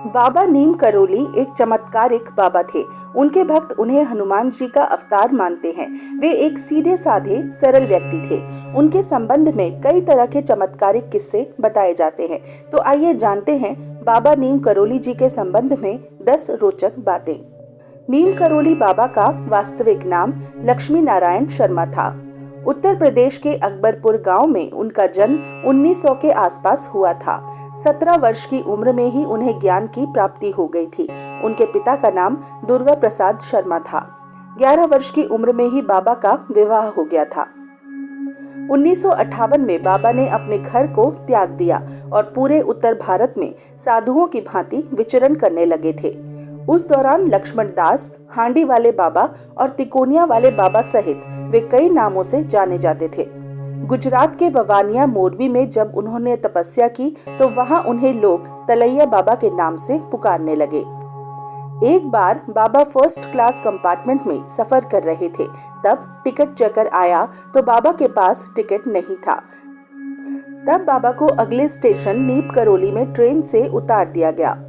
बाबा नीम करोली एक चमत्कारिक बाबा थे। उनके भक्त उन्हें हनुमान जी का अवतार मानते हैं। वे एक सीधे साधे सरल व्यक्ति थे। उनके संबंध में कई तरह के चमत्कारिक किस्से बताए जाते हैं। तो आइए जानते हैं बाबा नीम करोली जी के संबंध में 10 रोचक बातें। नीम करोली बाबा का वास्तविक नाम लक्ष्मी नारायण शर्मा था। उत्तर प्रदेश के अकबरपुर गांव में उनका जन्म 1900 के आसपास हुआ था। 17 वर्ष की उम्र में ही उन्हें ज्ञान की प्राप्ति हो गई थी। उनके पिता का नाम दुर्गा प्रसाद शर्मा था। 11 वर्ष की उम्र में ही बाबा का विवाह हो गया था। 1958 में बाबा ने अपने घर को त्याग दिया और पूरे उत्तर भारत में साधुओं की भांति विचरण करने लगे थे। उस दौरान लक्ष्मण दास, हांडी वाले बाबा और तिकोनिया वाले बाबा सहित वे कई नामों से जाने जाते थे। गुजरात के ववानिया मोरबी में जब उन्होंने तपस्या की तो वहां उन्हें लोग तलैया बाबा के नाम से पुकारने लगे। एक बार बाबा फर्स्ट क्लास कंपार्टमेंट में सफर कर रहे थे। तब टिकट चेकर आया तो बाबा के पास टिकट नहीं था। तब बाबा को अगले स्टेशन नीम करोली में ट्रेन से उतार दिया गया।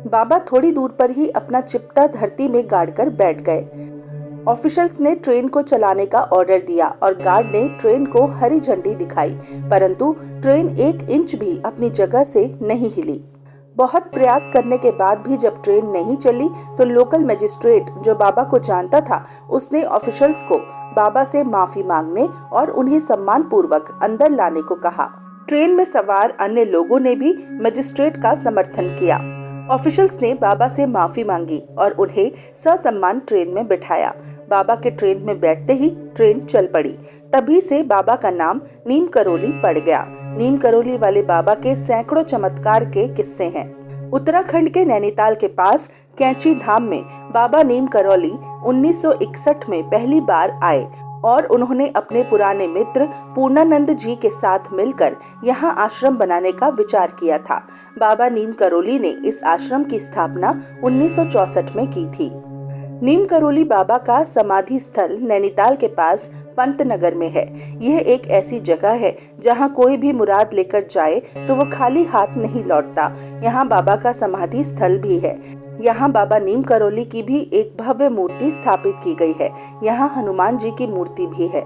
बाबा थोड़ी दूर पर ही अपना चिपटा धरती में गाड़कर बैठ गए। ऑफिशियल्स ने ट्रेन को चलाने का ऑर्डर दिया और गार्ड ने ट्रेन को हरी झंडी दिखाई, परंतु ट्रेन 1 इंच भी अपनी जगह से नहीं हिली। बहुत प्रयास करने के बाद भी जब ट्रेन नहीं चली तो लोकल मजिस्ट्रेट जो बाबा को जानता था, उसने ऑफिशियल्स को बाबा से माफी मांगने और उन्हें सम्मान पूर्वक अंदर लाने को कहा। ट्रेन में सवार अन्य लोगों ने भी मजिस्ट्रेट का समर्थन किया। ऑफिशियल्स ने बाबा से माफी मांगी और उन्हें ससम्मान ट्रेन में बिठाया। बाबा के ट्रेन में बैठते ही ट्रेन चल पड़ी। तभी से बाबा का नाम नीम करोली पड़ गया। नीम करोली वाले बाबा के सैकड़ों चमत्कार के किस्से हैं। उत्तराखंड के नैनीताल के पास कैंची धाम में बाबा नीम करोली 1961 में पहली बार आए और उन्होंने अपने पुराने मित्र पूर्णानंद जी के साथ मिलकर यहाँ आश्रम बनाने का विचार किया था। बाबा नीम करोली ने इस आश्रम की स्थापना 1964 में की थी। नीम करोली बाबा का समाधि स्थल नैनीताल के पास पंतनगर में है। यह एक ऐसी जगह है जहां कोई भी मुराद लेकर जाए तो वो खाली हाथ नहीं लौटता। यहाँ बाबा का समाधि स्थल भी है। यहाँ बाबा नीम करोली की भी एक भव्य मूर्ति स्थापित की गई है। यहाँ हनुमान जी की मूर्ति भी है।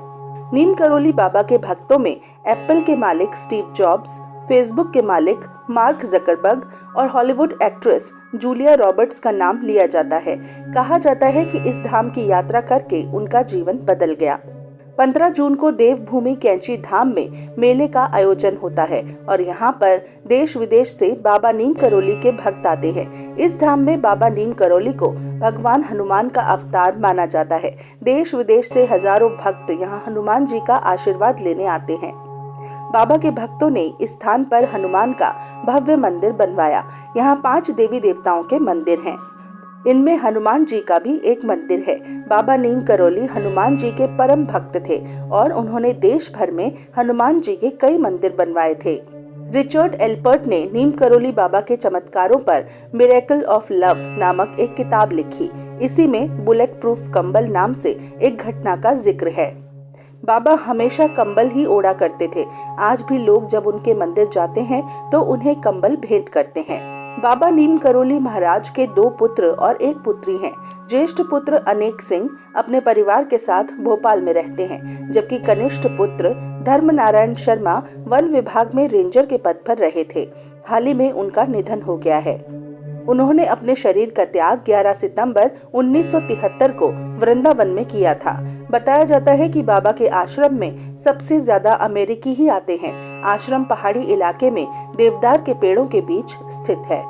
नीम करोली बाबा के भक्तों में एप्पल के मालिक स्टीव जॉब्स, फेसबुक के मालिक मार्क जकरबर्ग और हॉलीवुड एक्ट्रेस जूलिया रॉबर्ट्स का नाम लिया जाता है। कहा जाता है कि इस धाम की यात्रा करके उनका जीवन बदल गया। 15 जून को देवभूमि कैंची धाम में मेले का आयोजन होता है और यहाँ पर देश विदेश से बाबा नीम करोली के भक्त आते हैं। इस धाम में बाबा नीम करोली को भगवान हनुमान का अवतार माना जाता है। देश विदेश से हजारों भक्त यहाँ हनुमान जी का आशीर्वाद लेने आते हैं। बाबा के भक्तों ने इस स्थान पर हनुमान का भव्य मंदिर बनवाया। यहाँ 5 देवी देवताओं के मंदिर हैं। इनमें हनुमान जी का भी एक मंदिर है। बाबा नीम करोली हनुमान जी के परम भक्त थे और उन्होंने देश भर में हनुमान जी के कई मंदिर बनवाए थे। रिचर्ड एल्पर्ट ने नीम करोली बाबा के चमत्कारों पर मिरेकल ऑफ लव नामक एक किताब लिखी। इसी में बुलेट प्रूफ कंबल नाम से एक घटना का जिक्र है। बाबा हमेशा कंबल ही ओढ़ा करते थे। आज भी लोग जब उनके मंदिर जाते हैं तो उन्हें कंबल भेंट करते हैं। बाबा नीम करोली महाराज के 2 पुत्र और 1 पुत्री हैं। ज्येष्ठ पुत्र अनेक सिंह अपने परिवार के साथ भोपाल में रहते हैं, जबकि कनिष्ठ पुत्र धर्म नारायण शर्मा वन विभाग में रेंजर के पद पर रहे थे। हाल ही में उनका निधन हो गया है। उन्होंने अपने शरीर का त्याग 11 सितंबर 1973 को वृंदावन में किया था। बताया जाता है कि बाबा के आश्रम में सबसे ज्यादा अमेरिकी ही आते हैं। आश्रम पहाड़ी इलाके में देवदार के पेड़ों के बीच स्थित है।